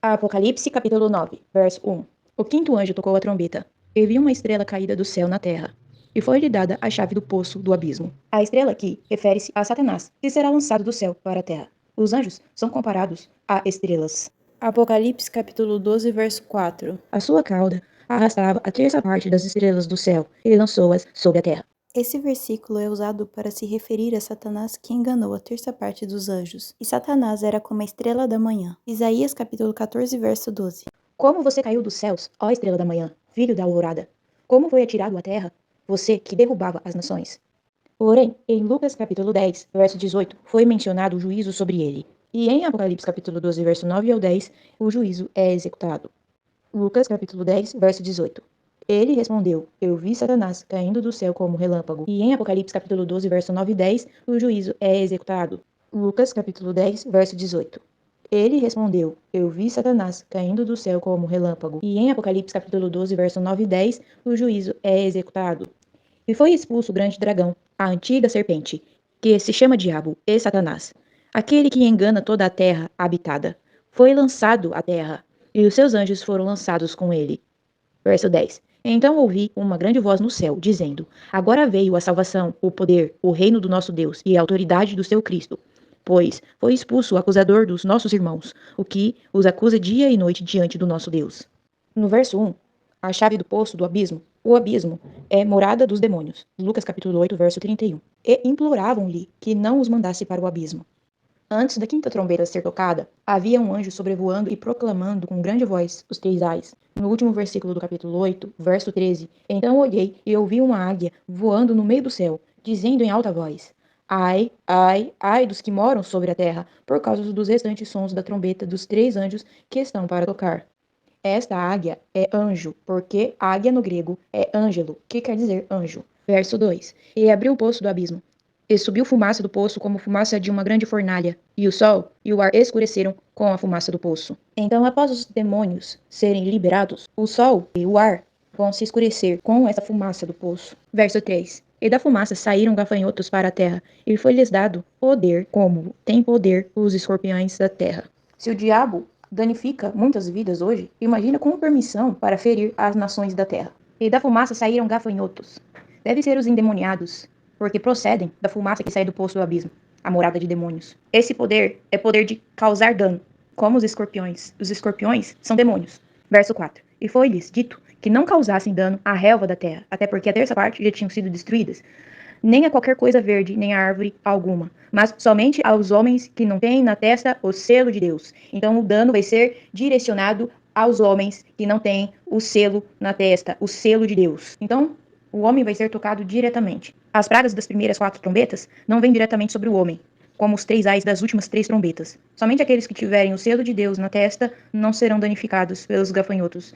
Apocalipse capítulo 9, verso 1. O quinto anjo tocou a trombeta, e vi uma estrela caída do céu na terra, e foi-lhe dada a chave do poço do abismo. A estrela aqui refere-se a Satanás, que será lançado do céu para a terra. Os anjos são comparados a estrelas. Apocalipse capítulo 12, verso 4. A sua cauda arrastava a terça parte das estrelas do céu, e lançou-as sobre a terra. Esse versículo é usado para se referir a Satanás que enganou a terça parte dos anjos. E Satanás era como a estrela da manhã. Isaías capítulo 14, verso 12. Como você caiu dos céus, ó estrela da manhã, filho da alvorada? Como foi atirado à terra, você que derrubava as nações? Porém, em Lucas capítulo 10, verso 18, foi mencionado o juízo sobre ele. E em Apocalipse capítulo 12, verso 9 ao 10, o juízo é executado. Lucas capítulo 10, verso 18. Ele respondeu: Eu vi Satanás caindo do céu como relâmpago. E em Apocalipse capítulo 12, verso 9 e 10, o juízo é executado. Lucas capítulo 10, verso 18. Ele respondeu: Eu vi Satanás caindo do céu como relâmpago. E em Apocalipse capítulo 12, verso 9 e 10, o juízo é executado. E foi expulso o grande dragão, a antiga serpente, que se chama Diabo e Satanás, aquele que engana toda a terra habitada. Foi lançado à terra, e os seus anjos foram lançados com ele. Verso 10. Então ouvi uma grande voz no céu, dizendo: Agora veio a salvação, o poder, o reino do nosso Deus e a autoridade do seu Cristo. Pois foi expulso o acusador dos nossos irmãos, o que os acusa dia e noite diante do nosso Deus. No verso 1, a chave do poço do abismo. O abismo é morada dos demônios. Lucas capítulo 8, verso 31. E imploravam-lhe que não os mandasse para o abismo. Antes da quinta trombeta ser tocada, havia um anjo sobrevoando e proclamando com grande voz os três ais. No último versículo do capítulo 8, verso 13, então olhei e ouvi uma águia voando no meio do céu, dizendo em alta voz: Ai, ai, ai dos que moram sobre a terra, por causa dos restantes sons da trombeta dos três anjos que estão para tocar. Esta águia é anjo, porque águia no grego é ângelo, que quer dizer anjo. Verso 2. E abriu o poço do abismo. E subiu fumaça do poço como fumaça de uma grande fornalha, e o sol e o ar escureceram com a fumaça do poço. Então, após os demônios serem liberados, o sol e o ar vão se escurecer com essa fumaça do poço. Verso 3. E da fumaça saíram gafanhotos para a terra, e foi-lhes dado poder, como tem poder os escorpiões da terra. Se o diabo danifica muitas vidas hoje, imagina com permissão para ferir as nações da terra. E da fumaça saíram gafanhotos. Devem ser os endemoniados, porque procedem da fumaça que sai do poço do abismo, a morada de demônios. Esse poder é poder de causar dano, como os escorpiões. Os escorpiões são demônios. Verso 4. E foi-lhes dito que não causassem dano à relva da terra, até porque a terça parte já tinham sido destruídas, nem a qualquer coisa verde, nem a árvore alguma, mas somente aos homens que não têm na testa o selo de Deus. Então o dano vai ser direcionado aos homens que não têm o selo na testa, o selo de Deus. Então o homem vai ser tocado diretamente. As pragas das primeiras 4 trombetas não vêm diretamente sobre o homem, como os 3 ais das últimas 3 trombetas. Somente aqueles que tiverem o selo de Deus na testa não serão danificados pelos gafanhotos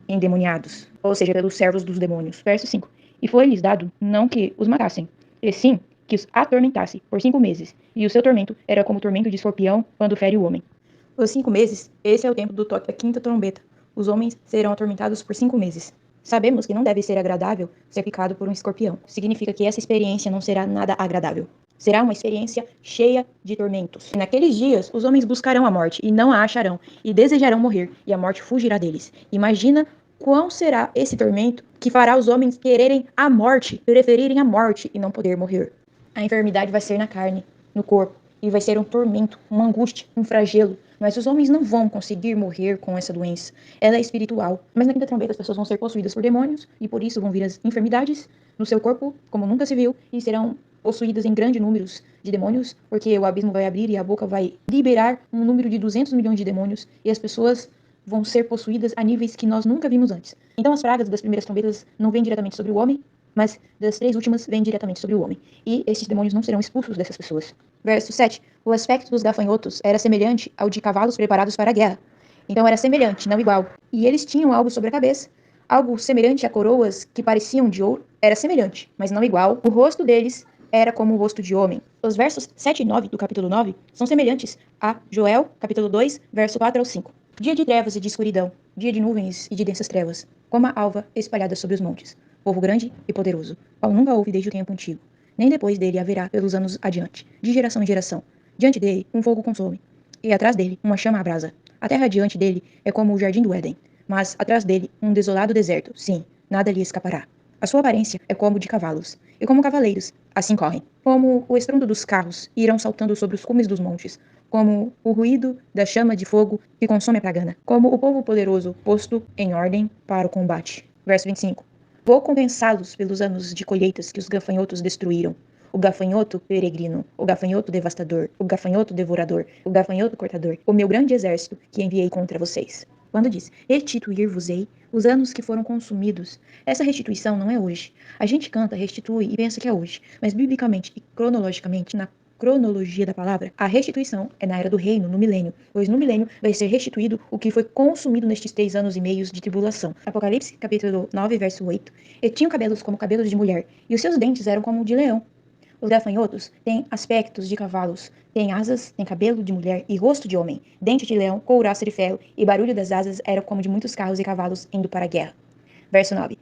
endemoniados, ou seja, pelos servos dos demônios. Verso 5. E foi-lhes dado não que os matassem, e sim que os atormentasse por 5 meses, e o seu tormento era como o tormento de escorpião quando fere o homem. Os 5 meses, esse é o tempo do toque da quinta trombeta. Os homens serão atormentados por 5 meses. Sabemos que não deve ser agradável ser picado por um escorpião. Significa que essa experiência não será nada agradável. Será uma experiência cheia de tormentos. E naqueles dias, os homens buscarão a morte e não a acharão, e desejarão morrer, e a morte fugirá deles. Imagina qual será esse tormento que fará os homens quererem a morte, preferirem a morte e não poder morrer. A enfermidade vai ser na carne, no corpo, e vai ser um tormento, uma angústia, um flagelo. Mas os homens não vão conseguir morrer com essa doença. Ela é espiritual. Mas na quinta trombeta as pessoas vão ser possuídas por demônios, e por isso vão vir as enfermidades no seu corpo, como nunca se viu, e serão possuídas em grandes números de demônios, porque o abismo vai abrir e a boca vai liberar um número de 200 milhões de demônios, e as pessoas vão ser possuídas a níveis que nós nunca vimos antes. Então as pragas das primeiras trombetas não vêm diretamente sobre o homem, mas das 3 últimas vêm diretamente sobre o homem. E esses demônios não serão expulsos dessas pessoas. Verso 7. O aspecto dos gafanhotos era semelhante ao de cavalos preparados para a guerra. Então era semelhante, não igual. E eles tinham algo sobre a cabeça. Algo semelhante a coroas que pareciam de ouro. Era semelhante, mas não igual. O rosto deles era como o rosto de homem. Os versos 7 e 9 do capítulo 9 são semelhantes a Joel, capítulo 2, verso 4 ao 5. Dia de trevas e de escuridão, dia de nuvens e de densas trevas, como a alva espalhada sobre os montes. Povo grande e poderoso, qual nunca houve desde o tempo antigo, nem depois dele haverá pelos anos adiante, de geração em geração. Diante dele um fogo consome, e atrás dele uma chama abrasa. A terra diante dele é como o jardim do Éden, mas atrás dele um desolado deserto. Sim, nada lhe escapará. A sua aparência é como de cavalos, e como cavaleiros, assim correm. Como o estrondo dos carros irão saltando sobre os cumes dos montes, como o ruído da chama de fogo que consome a pragana, como o povo poderoso posto em ordem para o combate. Verso 25. Vou compensá-los pelos anos de colheitas que os gafanhotos destruíram. O gafanhoto peregrino, o gafanhoto devastador, o gafanhoto devorador, o gafanhoto cortador, o meu grande exército que enviei contra vocês. Quando diz, restituir-vos-ei os anos que foram consumidos, essa restituição não é hoje. A gente canta, restitui e pensa que é hoje, mas biblicamente e cronologicamente, na cronologia da palavra, a restituição é na era do reino, no milênio, pois no milênio vai ser restituído o que foi consumido nestes 3 anos e meio de tribulação. Apocalipse, capítulo 9, verso 8. E tinham cabelos como cabelos de mulher, e os seus dentes eram como de leão. Os gafanhotos têm aspectos de cavalos, têm asas, têm cabelo de mulher e rosto de homem, dente de leão, couraça de ferro, e barulho das asas era como de muitos carros e cavalos indo para a guerra. Verso 9.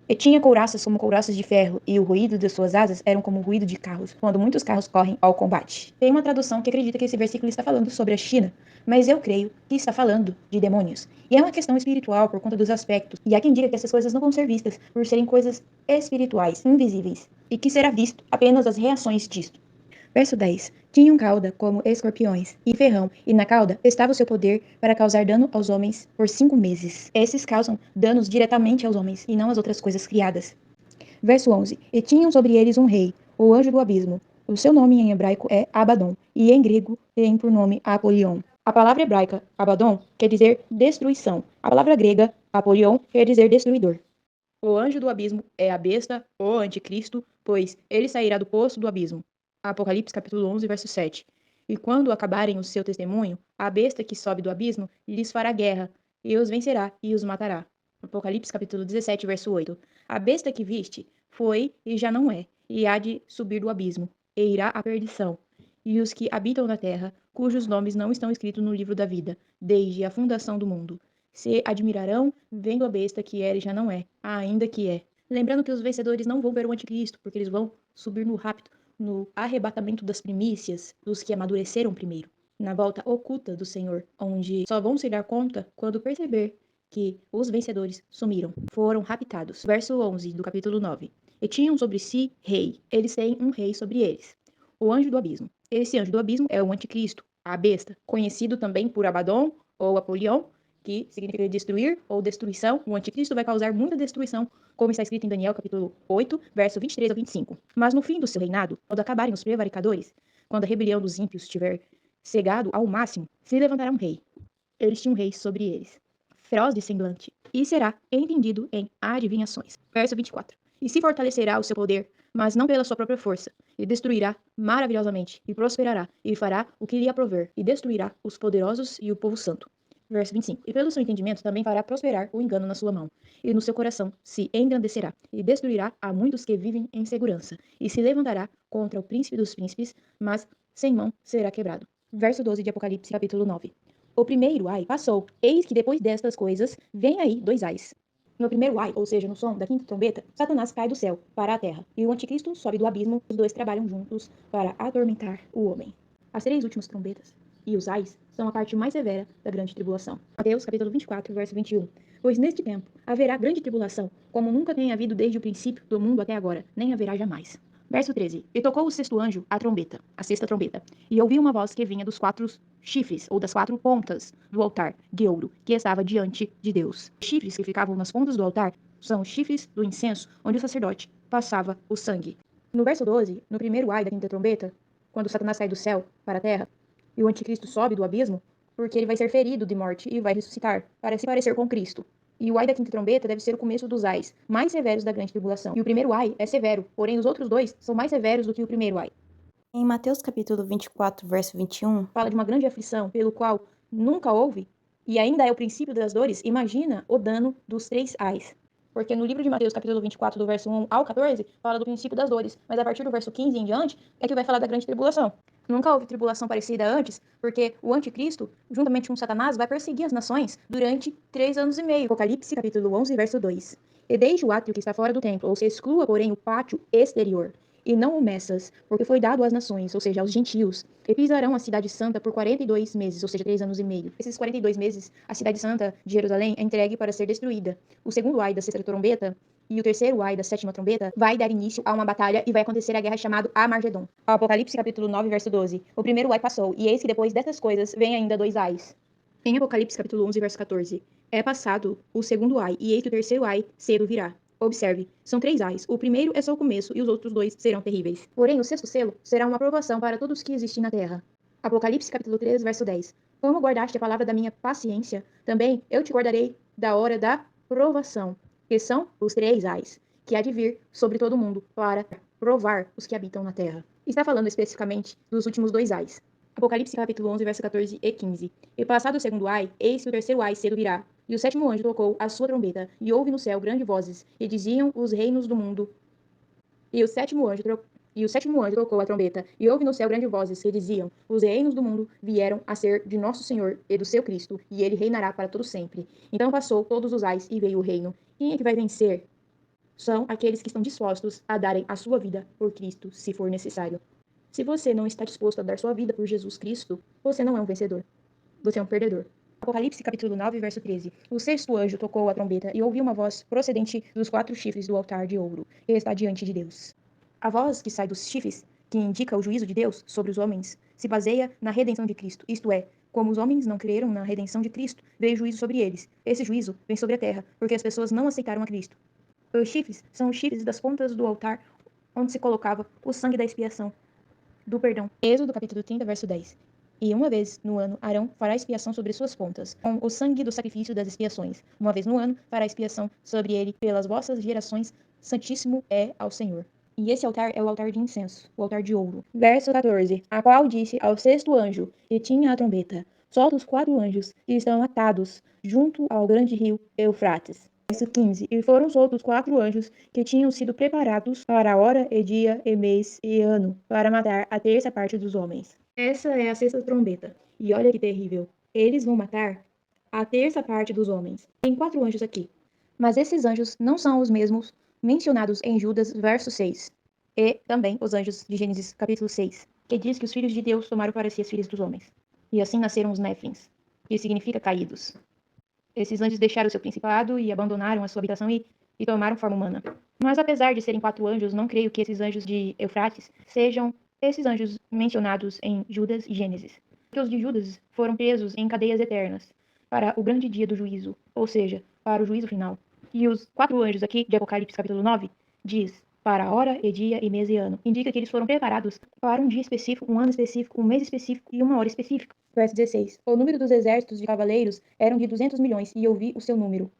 E tinha couraças como couraças de ferro, e o ruído de suas asas eram como o ruído de carros, quando muitos carros correm ao combate. Tem uma tradução que acredita que esse versículo está falando sobre a China, mas eu creio que está falando de demônios. E é uma questão espiritual por conta dos aspectos, e há quem diga que essas coisas não vão ser vistas por serem coisas espirituais, invisíveis, e que será visto apenas as reações disto. Verso 10. Tinham cauda como escorpiões e ferrão, e na cauda estava o seu poder para causar dano aos homens por 5 meses. Esses causam danos diretamente aos homens, e não às outras coisas criadas. Verso 11. E tinham sobre eles um rei, o anjo do abismo. O seu nome em hebraico é Abaddon, e em grego tem por nome Apolion. A palavra hebraica Abaddon quer dizer destruição. A palavra grega Apolion quer dizer destruidor. O anjo do abismo é a besta, o anticristo, pois ele sairá do poço do abismo. Apocalipse capítulo 11, verso 7. E quando acabarem o seu testemunho, a besta que sobe do abismo lhes fará guerra, e os vencerá e os matará. Apocalipse capítulo 17, verso 8. A besta que viste foi e já não é, e há de subir do abismo, e irá à perdição. E os que habitam na terra, cujos nomes não estão escritos no livro da vida, desde a fundação do mundo, se admirarão vendo a besta que era e já não é, ainda que é. Lembrando que os vencedores não vão ver o anticristo, porque eles vão subir no rapto, no arrebatamento das primícias dos que amadureceram primeiro, na volta oculta do Senhor, onde só vão se dar conta quando perceber que os vencedores sumiram, foram raptados. Verso 11 do capítulo 9. E tinham sobre si rei, eles têm um rei sobre eles, o anjo do abismo. Esse anjo do abismo é o anticristo, a besta, conhecido também por Abaddon ou Apolion, que significa destruir ou destruição. O anticristo vai causar muita destruição, como está escrito em Daniel capítulo 8, verso 23 ao 25. Mas no fim do seu reinado, quando acabarem os prevaricadores, quando a rebelião dos ímpios estiver cegado ao máximo, se levantará um rei. Eles tinham um rei sobre eles, feroz de semblante, e será entendido em adivinhações. Verso 24. E se fortalecerá o seu poder, mas não pela sua própria força, e destruirá maravilhosamente, e prosperará, e fará o que lhe aprover, e destruirá os poderosos e o povo santo. Verso 25. E pelo seu entendimento também fará prosperar o engano na sua mão, e no seu coração se engrandecerá, e destruirá a muitos que vivem em segurança, e se levantará contra o príncipe dos príncipes, mas sem mão será quebrado. Verso 12 de Apocalipse, capítulo 9. O primeiro ai passou, eis que depois destas coisas vem aí 2 ais. No primeiro ai, ou seja, no som da quinta trombeta, Satanás cai do céu para a terra, e o anticristo sobe do abismo, os dois trabalham juntos para atormentar o homem. As 3 últimas trombetas e os ais são a parte mais severa da grande tribulação. Mateus capítulo 24, verso 21. Pois neste tempo haverá grande tribulação, como nunca tem havido desde o princípio do mundo até agora, nem haverá jamais. Verso 13. E tocou o sexto anjo a trombeta, a sexta trombeta, e ouvi uma voz que vinha dos 4 chifres, ou das 4 pontas do altar de ouro, que estava diante de Deus. Os chifres que ficavam nas pontas do altar são os chifres do incenso, onde o sacerdote passava o sangue. No verso 12, no primeiro ai da quinta trombeta, quando Satanás sai do céu para a terra, e o anticristo sobe do abismo, porque ele vai ser ferido de morte e vai ressuscitar, para se parecer com Cristo. E o ai da quinta trombeta deve ser o começo dos ais, mais severos da grande tribulação. E o primeiro ai é severo, porém os outros 2 são mais severos do que o primeiro ai. Em Mateus capítulo 24, verso 21, Fala de uma grande aflição, pelo qual nunca houve, e ainda é o princípio das dores. Imagina o dano dos 3 ais. Porque no livro de Mateus, capítulo 24, do verso 1 ao 14, fala do princípio das dores. Mas a partir do verso 15 em diante, é que vai falar da grande tribulação. Nunca houve tribulação parecida antes, porque o anticristo, juntamente com Satanás, vai perseguir as nações durante 3 anos e meio. Apocalipse, capítulo 11, verso 2. E desde o átrio que está fora do templo, ou se exclua, porém, o pátio exterior. e não o Messas, porque foi dado às nações, ou seja, aos gentios, e pisarão a cidade santa por 42 meses, ou seja, 3 anos e meio. Esses 42 meses, a cidade santa de Jerusalém é entregue para ser destruída. O segundo ai da sexta trombeta e o terceiro ai da sétima trombeta vai dar início a uma batalha e vai acontecer a guerra chamada Armagedon. Apocalipse capítulo 9, verso 12. O primeiro ai passou, e eis que depois destas coisas vem ainda dois ais. Em Apocalipse capítulo 11, verso 14. É passado o segundo ai, e eis que o terceiro ai cedo virá. Observe, são 3 ais. O primeiro é só o começo e os outros 2 serão terríveis. Porém, o sexto selo será uma aprovação para todos que existem na terra. Apocalipse capítulo 3, verso 10. Como guardaste a palavra da minha paciência, também eu te guardarei da hora da provação, que são os 3 ais, que há de vir sobre todo o mundo para provar os que habitam na terra. Está falando especificamente dos últimos 2 ais. Apocalipse capítulo 11, verso 14 e 15. E passado o segundo ai, eis que o terceiro ai cedo virá, e o sétimo anjo tocou a sua trombeta, e houve no céu grandes vozes, e diziam os reinos do mundo. E o sétimo anjo tocou a trombeta, e houve no céu grandes vozes, que diziam: os reinos do mundo vieram a ser de nosso Senhor e do seu Cristo, e ele reinará para todo sempre. Então passou todos os ais, e veio o reino. Quem é que vai vencer? São aqueles que estão dispostos a darem a sua vida por Cristo, se for necessário. Se você não está disposto a dar sua vida por Jesus Cristo, você não é um vencedor. Você é um perdedor. Apocalipse capítulo 9, verso 13. O sexto anjo tocou a trombeta e ouviu uma voz procedente dos 4 chifres do altar de ouro, que está diante de Deus. A voz que sai dos chifres, que indica o juízo de Deus sobre os homens, se baseia na redenção de Cristo, isto é, como os homens não creram na redenção de Cristo, veio juízo sobre eles. Esse juízo vem sobre a terra, porque as pessoas não aceitaram a Cristo. Os chifres são os chifres das pontas do altar onde se colocava o sangue da expiação, do perdão. Êxodo capítulo 30, verso 10. E uma vez no ano Arão fará expiação sobre suas pontas, com o sangue do sacrifício das expiações. Uma vez no ano fará expiação sobre ele pelas vossas gerações, santíssimo é ao Senhor. E esse altar é o altar de incenso, o altar de ouro. Verso 14. A qual disse ao sexto anjo, que tinha a trombeta: solta os 4 anjos que estão atados junto ao grande rio Eufrates. Verso 15. E foram soltos 4 anjos que tinham sido preparados para a hora e dia e mês e ano, para matar a terça parte dos homens. Essa é a sexta trombeta. E olha que terrível. Eles vão matar a terça parte dos homens. Tem 4 anjos aqui. Mas esses anjos não são os mesmos mencionados em Judas, verso 6. E também os anjos de Gênesis, capítulo 6, que diz que os filhos de Deus tomaram para si as filhas dos homens. E assim nasceram os Néfilins, que significa caídos. Esses anjos deixaram seu principado e abandonaram a sua habitação e tomaram forma humana. Mas apesar de serem 4 anjos, não creio que esses anjos de Eufrates sejam esses anjos mencionados em Judas e Gênesis. Porque os de Judas foram presos em cadeias eternas para o grande dia do juízo, ou seja, para o juízo final. E os 4 anjos aqui de Apocalipse capítulo 9 diz para a hora e dia e mês e ano. Indica que eles foram preparados para um dia específico, um ano específico, um mês específico e uma hora específica. Verso 16. O número dos exércitos de cavaleiros eram de 200 milhões, e eu vi o seu número.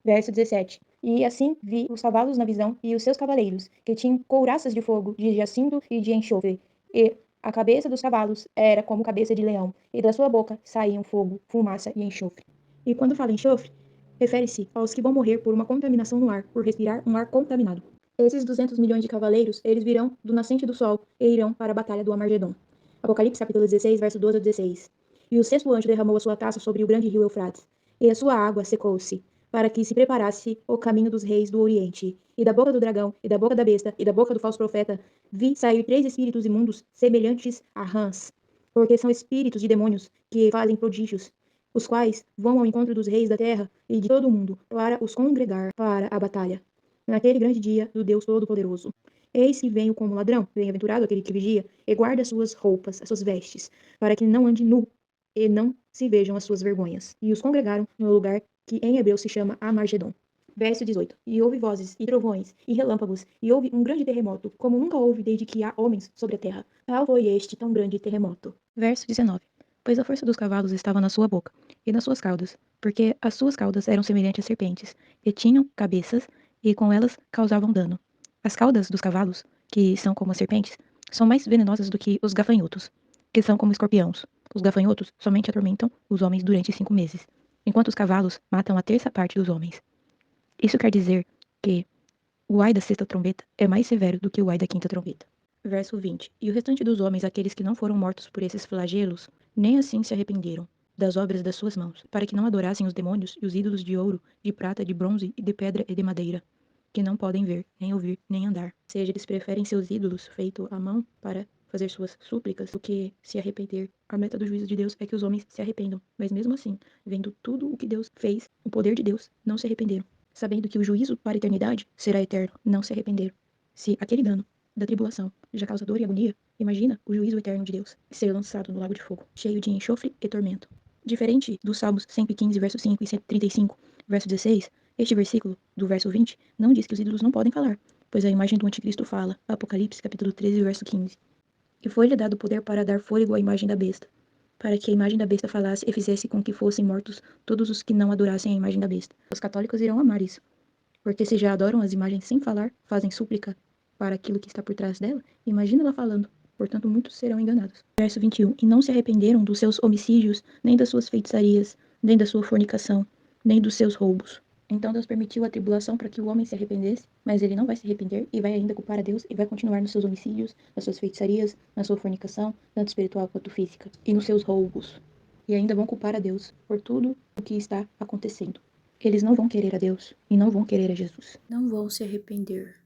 Verso 17. E assim vi os cavalos na visão e os seus cavaleiros, que tinham couraças de fogo, de jacinto e de enxofre. E a cabeça dos cavalos era como cabeça de leão, e da sua boca saíam fogo, fumaça e enxofre. E quando fala enxofre, refere-se aos que vão morrer por uma contaminação no ar, por respirar um ar contaminado. Esses 200 milhões de cavaleiros, eles virão do nascente do sol e irão para a batalha do Armagedon. Apocalipse capítulo 16, verso 12 a 16. E o sexto anjo derramou a sua taça sobre o grande rio Eufrates, e a sua água secou-se, para que se preparasse o caminho dos reis do Oriente. E da boca do dragão, e da boca da besta, e da boca do falso profeta, vi sair 3 espíritos imundos, semelhantes a rãs, porque são espíritos de demônios que fazem prodígios, os quais vão ao encontro dos reis da terra e de todo o mundo, para os congregar para a batalha, naquele grande dia do Deus Todo-Poderoso. Eis que venho como ladrão, bem-aventurado aquele que vigia, e guarda as suas roupas, as suas vestes, para que não ande nu, e não se vejam as suas vergonhas. E os congregaram no lugar que em hebreu se chama Amargedon. Verso 18. E houve vozes, e trovões, e relâmpagos, e houve um grande terremoto, como nunca houve desde que há homens sobre a terra. Tal foi este tão grande terremoto. Verso 19. Pois a força dos cavalos estava na sua boca, e nas suas caudas, porque as suas caudas eram semelhantes a serpentes, e tinham cabeças, e com elas causavam dano. As caudas dos cavalos, que são como as serpentes, são mais venenosas do que os gafanhotos, que são como escorpiões. Os gafanhotos somente atormentam os homens durante 5 meses, enquanto os cavalos matam a terça parte dos homens. Isso quer dizer que o ai da sexta trombeta é mais severo do que o ai da quinta trombeta. Verso 20. E o restante dos homens, aqueles que não foram mortos por esses flagelos, nem assim se arrependeram das obras das suas mãos, para que não adorassem os demônios e os ídolos de ouro, de prata, de bronze, e de pedra e de madeira, que não podem ver, nem ouvir, nem andar. Ou seja, eles preferem seus ídolos feitos à mão para fazer suas súplicas do que se arrepender. A meta do juízo de Deus é que os homens se arrependam, mas mesmo assim, vendo tudo o que Deus fez, o poder de Deus, não se arrependeram. Sabendo que o juízo para a eternidade será eterno, não se arrependeram. Se aquele dano da tribulação já causa dor e agonia, imagina o juízo eterno de Deus ser lançado no lago de fogo, cheio de enxofre e tormento. Diferente dos Salmos 115, verso 5 e 135, verso 16, este versículo, do verso 20, não diz que os ídolos não podem falar, pois a imagem do anticristo fala, Apocalipse capítulo 13, verso 15. E foi-lhe dado poder para dar fôlego à imagem da besta, para que a imagem da besta falasse e fizesse com que fossem mortos todos os que não adorassem a imagem da besta. Os católicos irão amar isso, porque se já adoram as imagens sem falar, fazem súplica para aquilo que está por trás dela, imagina ela falando. Portanto, muitos serão enganados. Verso 21. E não se arrependeram dos seus homicídios, nem das suas feitiçarias, nem da sua fornicação, nem dos seus roubos. Então Deus permitiu a tribulação para que o homem se arrependesse, mas ele não vai se arrepender e vai ainda culpar a Deus e vai continuar nos seus homicídios, nas suas feitiçarias, na sua fornicação, tanto espiritual quanto física, e nos seus roubos. E ainda vão culpar a Deus por tudo o que está acontecendo. Eles não vão querer a Deus e não vão querer a Jesus. Não vão se arrepender.